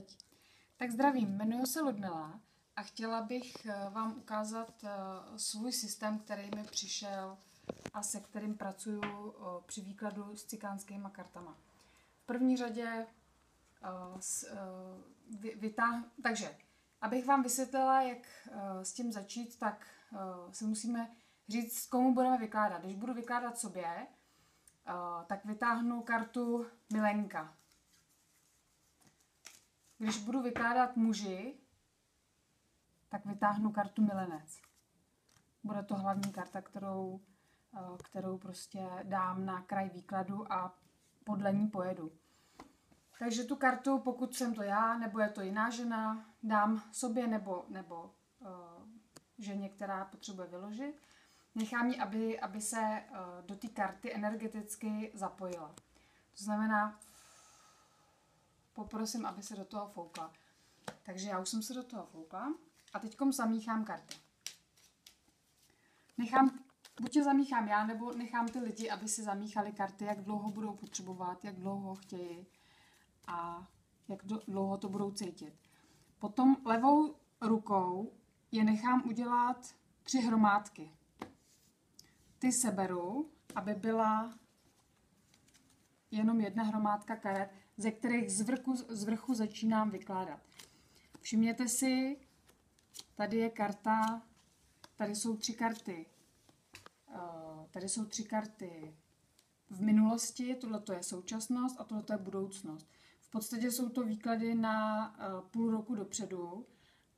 teď. Tak zdravím, jmenuji se Ludmila a chtěla bych vám ukázat svůj systém, který mi přišel a se kterým pracuju při výkladu s cikánskýma kartama. V první řadě takže, abych vám vysvětlila, jak s tím začít, tak si musíme říct, komu budeme vykládat. Když budu vykládat sobě, tak vytáhnu kartu Milenka. Když budu vykládat muži, tak vytáhnu kartu Milenec. Bude to hlavní karta, kterou prostě dám na kraj výkladu a podle ní pojedu. Takže tu kartu, pokud jsem to já, nebo je to jiná žena, dám sobě nebo ženě, která potřebuje vyložit. Nechám ji, aby se do té karty energeticky zapojila. To znamená, poprosím, aby se do toho foukla. Takže já už jsem se do toho foukla a teďkom zamíchám karty. Buď je zamíchám já, nebo nechám ty lidi, aby si zamíchali karty, jak dlouho budou potřebovat, jak dlouho chtějí a jak dlouho to budou cítit. Potom levou rukou je nechám udělat 3 hromádky. Ty seberu, aby byla jenom jedna hromádka karet, ze kterých z vrchu začínám vykládat. Všimněte si, tady je karta, tady jsou 3 karty. Tady jsou 3 karty v minulosti, tohle je současnost a tohle je budoucnost. V podstatě jsou to výklady na půl roku dopředu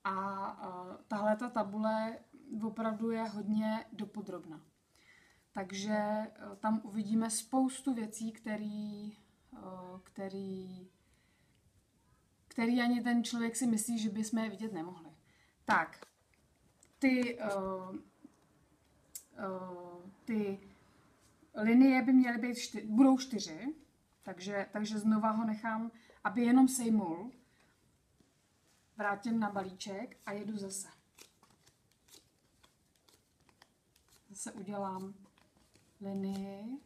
a tahle ta tabule opravdu je hodně dopodrobna. Takže tam uvidíme spoustu věcí, který ani ten člověk si myslí, že bychom je vidět nemohli. Tak, ty linie by měly být budou 4, takže znova ho nechám, aby jenom sejmul. Vrátím na balíček a jedu zase. Zase udělám linii.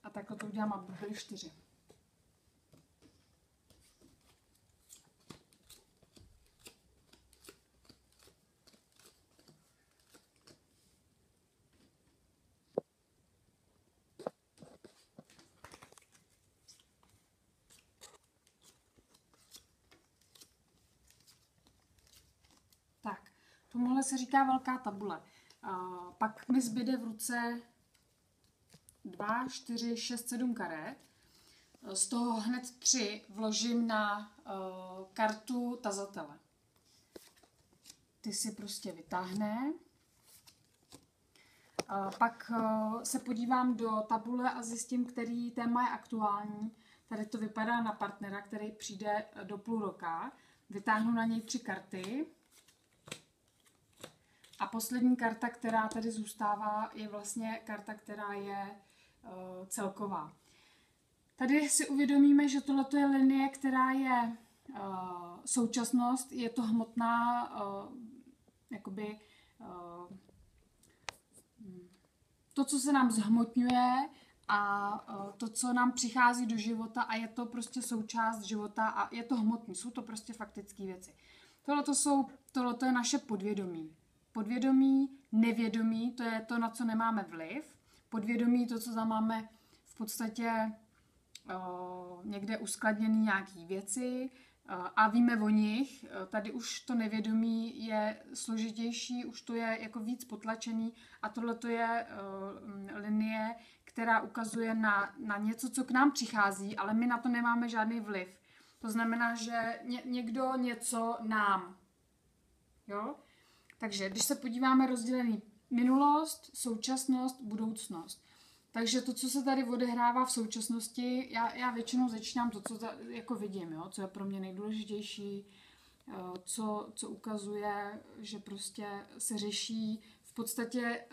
A takhle to udělám, aby byly 4. Tak, tomuhle se říká velká tabule. Pak mi zbyde v ruce 2, 4, 6, 7 karet. Z toho hned 3 vložím na kartu tazatele. Ty si prostě vytáhne. Pak se podívám do tabule a zjistím, který téma je aktuální. Tady to vypadá na partnera, který přijde do půl roka. Vytáhnu na něj 3 karty. A poslední karta, která tady zůstává, je vlastně karta, která je celková. Tady si uvědomíme, že tohle je linie, která je současnost, je to hmotná, to, co se nám zhmotňuje a to, co nám přichází do života a je to prostě součást života a je to hmotný, jsou to prostě faktické věci. Tohle je naše podvědomí. Podvědomí, nevědomí, to je to, na co nemáme vliv. Podvědomí, to, co tam máme v podstatě někde uskladněný nějaký věci a víme o nich. Tady už to nevědomí je složitější, už to je jako víc potlačený a tohle je linie, která ukazuje na něco, co k nám přichází, ale my na to nemáme žádný vliv. To znamená, že někdo něco nám. Jo? Takže když se podíváme rozdělený minulost, současnost, budoucnost. Takže to, co se tady odehrává v současnosti, já většinou začínám to, co jako vidím, jo? Co je pro mě nejdůležitější, co ukazuje, že prostě se řeší. V podstatě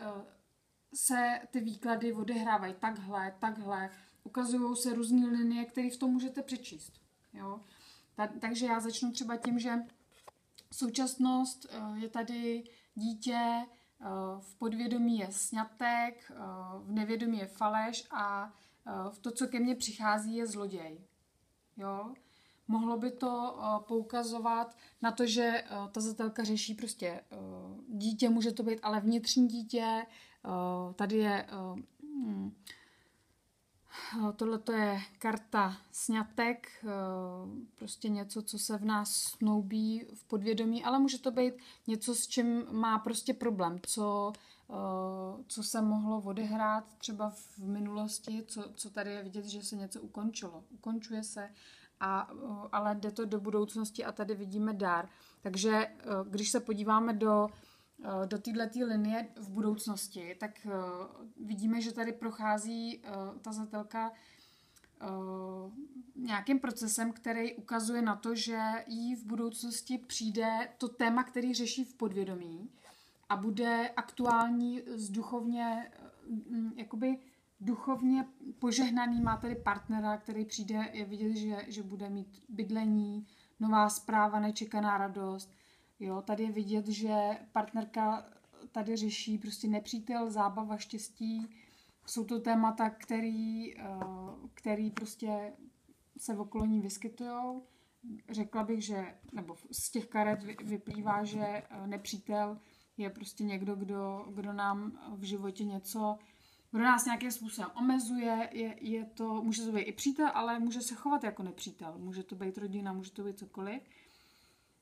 se ty výklady odehrávají takhle. Ukazují se různé linie, které v tom můžete přečíst. Jo? Takže já začnu třeba tím, že současnost je tady dítě, v podvědomí je sňatek, v nevědomí je faleš a v to, co ke mně přichází, je zloděj. Jo? Mohlo by to poukazovat na to, že tazatelka řeší prostě dítě, může to být ale vnitřní dítě, tady je tohle je karta sňatek, prostě něco, co se v nás snoubí v podvědomí, ale může to být něco, s čím má prostě problém, co se mohlo odehrát třeba v minulosti, co tady je vidět, že se něco ukončilo. Ukončuje se, ale jde to do budoucnosti a tady vidíme dár. Takže když se podíváme do této linie v budoucnosti, tak vidíme, že tady prochází tazatelka nějakým procesem, který ukazuje na to, že jí v budoucnosti přijde to téma, který řeší v podvědomí a bude aktuální z duchovně požehnaný, má tady partnera, který přijde, je vidět, že bude mít bydlení, nová zpráva, nečekaná radost. Jo, tady je vidět, že partnerka tady řeší prostě nepřítel, zábava, štěstí. Jsou to témata, který prostě se okolo ní vyskytujou. Řekla bych, že, nebo z těch karet vyplývá, že nepřítel je prostě někdo, kdo nám v životě něco, kdo nás nějakým způsobem omezuje, může to být i přítel, ale může se chovat jako nepřítel. Může to být rodina, může to být cokoliv.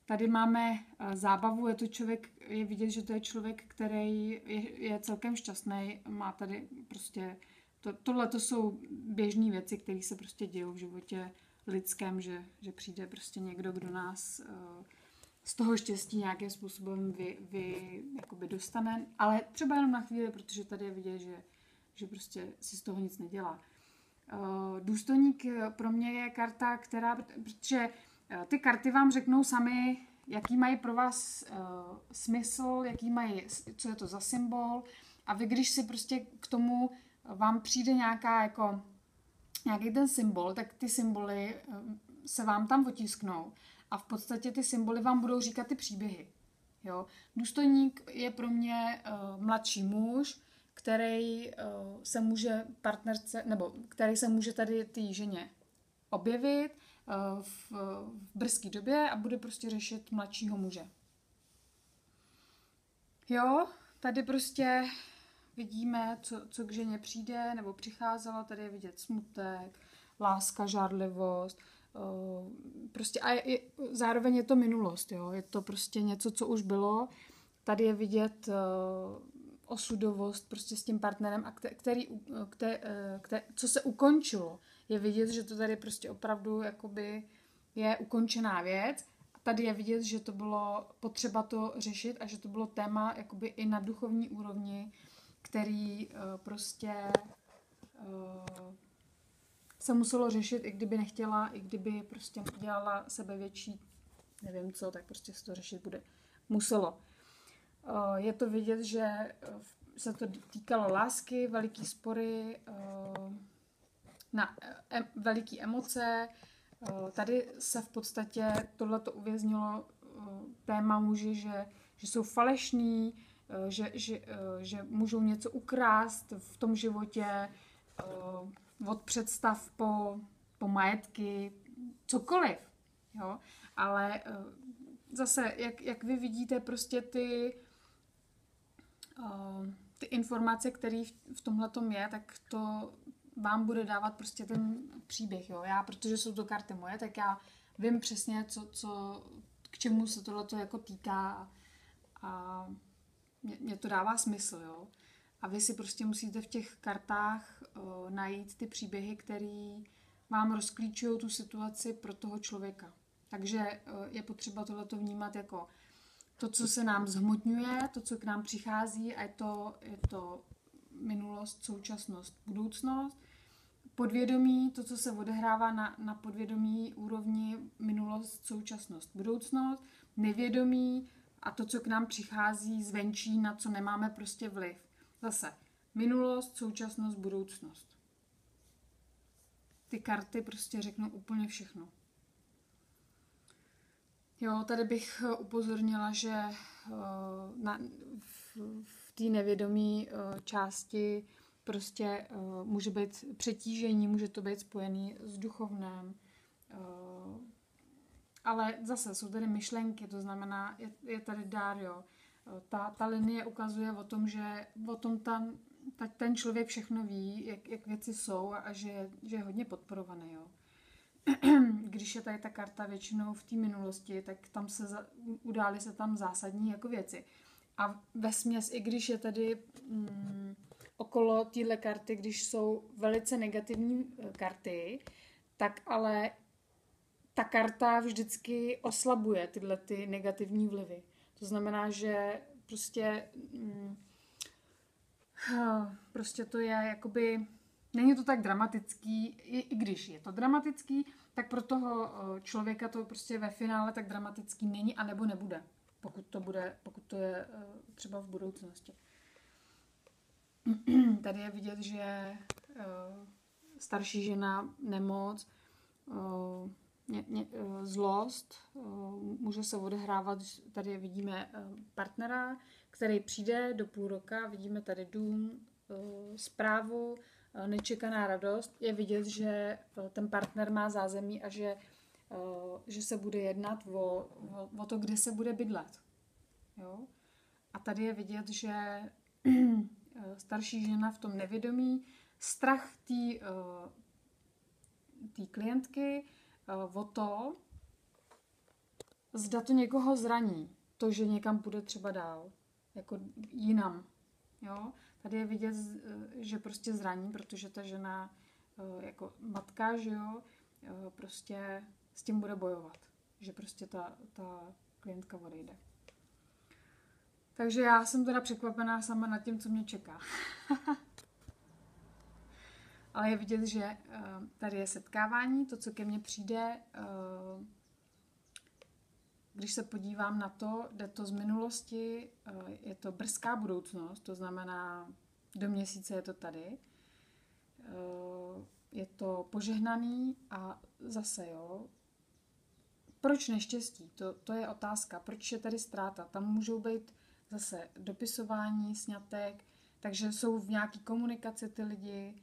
Tady máme zábavu, je vidět, že to je člověk, který je celkem šťastný, má tady prostě, tohle to jsou běžné věci, které se prostě dějou v životě lidském, že přijde prostě někdo, kdo nás z toho štěstí nějakým způsobem jakoby dostane, ale třeba jenom na chvíli, protože tady je vidět, že prostě si z toho nic nedělá. Důstojník pro mě je karta, protože ty karty vám řeknou sami, jaký mají pro vás smysl, co je to za symbol, a vy, když si prostě k tomu vám přijde nějaký ten symbol, tak ty symboly se vám tam otisknou a v podstatě ty symboly vám budou říkat ty příběhy. Jo? Důstojník je pro mě mladší muž, který se může který se může tady té ženě objevit v brzké době a bude prostě řešit mladšího muže. Jo, tady prostě vidíme, co k ženě přijde nebo přicházelo, tady je vidět smutek, láska, žárlivost, prostě zároveň je to minulost, jo? Je to prostě něco, co už bylo, tady je vidět osudovost prostě s tím partnerem, a co se ukončilo. Je vidět, že to tady prostě opravdu jakoby je ukončená věc. A tady je vidět, že to bylo potřeba to řešit a že to bylo téma jakoby i na duchovní úrovni, který prostě se muselo řešit, i kdyby nechtěla, i kdyby prostě dělala sebevětší, nevím co, tak prostě se to řešit bude. Muselo. Je to vidět, že se to týkalo lásky, veliký spory, na veliký emoce. Tady se v podstatě tohleto uvěznilo téma muži, že jsou falešní, že můžou něco ukrást v tom životě, od představ po majetky, cokoliv. Jo? Ale zase, jak vy vidíte prostě ty informace, které v tomhletom je, tak to vám bude dávat prostě ten příběh. Jo? Protože jsou to karty moje, tak já vím přesně, k čemu se tohleto jako týká a mě to dává smysl. Jo? A vy si prostě musíte v těch kartách najít ty příběhy, které vám rozklíčují tu situaci pro toho člověka. Takže je potřeba tohleto vnímat jako to, co se nám zhmotňuje, to, co k nám přichází, a je to minulost, současnost, budoucnost. Podvědomí, to, co se odehrává na podvědomí úrovni, minulost, současnost, budoucnost. Nevědomí a to, co k nám přichází zvenčí, na co nemáme prostě vliv. Zase minulost, současnost, budoucnost. Ty karty prostě řeknou úplně všechno. Jo, tady bych upozornila, že v té nevědomí části prostě může být přetížení, může to být spojený s duchovném, ale zase jsou tady myšlenky, to znamená, je tady dár, jo. Ta linie ukazuje o tom, že o tom ten člověk všechno ví, jak věci jsou a že je hodně podporovaný, jo. Když je tady ta karta většinou v té minulosti, tak tam udály se tam zásadní jako věci. A vesměs, i když je tady okolo téhle karty, když jsou velice negativní karty, tak ale ta karta vždycky oslabuje tyhle ty negativní vlivy. To znamená, že prostě to je jakoby, není to tak dramatický, i když je to dramatický, tak pro toho člověka to prostě ve finále tak dramatický není a nebo nebude, pokud to je třeba v budoucnosti. Tady je vidět, že starší žena, nemoc, zlost, může se odehrávat, tady vidíme partnera, který přijde do půl roka, vidíme tady dům, zprávu, nečekaná radost. Je vidět, že ten partner má zázemí a že se bude jednat o to, kde se bude bydlet. Jo? A tady je vidět, že starší žena v tom nevědomí, strach té klientky o to, zda to někoho zraní, to, že někam půjde třeba dál, jako jinam. Jo? Tady je vidět, že prostě zraní, protože ta žena jako matka, že jo, prostě s tím bude bojovat, že prostě ta klientka odejde. Takže já jsem teda překvapená sama nad tím, co mě čeká. Ale je vidět, že tady je setkávání, to, co ke mně přijde, když se podívám na to, jde to z minulosti, je to brzká budoucnost, to znamená, do měsíce je to tady. Je to požehnaný a zase, jo, proč neštěstí? To je otázka. Proč je tady ztráta? Tam můžou být zase dopisování, sňatek, takže jsou v nějaké komunikaci ty lidi.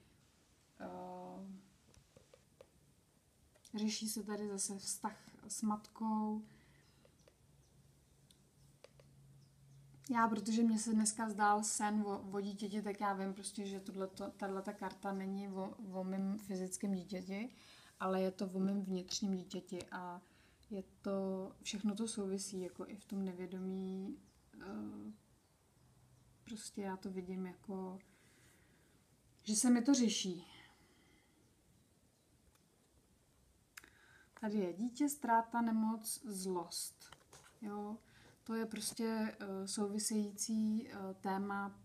Řeší se tady zase vztah s matkou. Protože mě se dneska zdál sen o dítěti, tak já vím prostě, že tato karta není o mém fyzickém dítěti, ale je to o mém vnitřním dítěti a všechno to souvisí, jako i v tom nevědomí. Prostě já to vidím jako, že se mi to řeší. Tady je dítě, ztráta, nemoc, zlost. Jo? To je prostě související téma.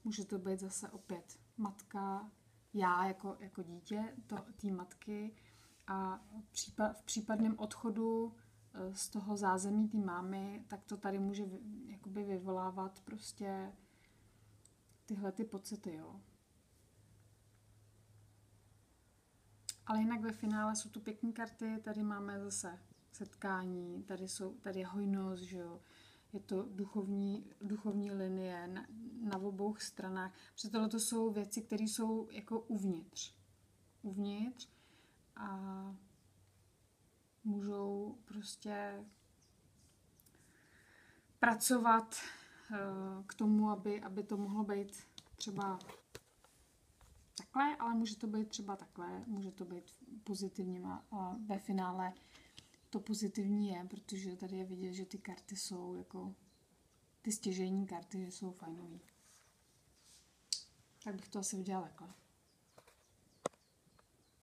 Může to být zase opět matka, já jako dítě té matky a v případném odchodu z toho zázemí té mámy, tak to tady může jakoby vyvolávat prostě tyhle ty pocity, jo. Ale jinak ve finále jsou tu pěkné karty, tady máme zase setkání, tady je hojnost, že jo. Je to duchovní linie na obou stranách. Protože tohle to jsou věci, které jsou jako uvnitř a můžou prostě pracovat k tomu, aby to mohlo být třeba takhle, ale může to být třeba takhle, může to být pozitivní a ve finále to pozitivní je, protože tady je vidět, že ty karty jsou jako ty stěžejní karty, že jsou fajnový. Tak bych to asi udělala takhle.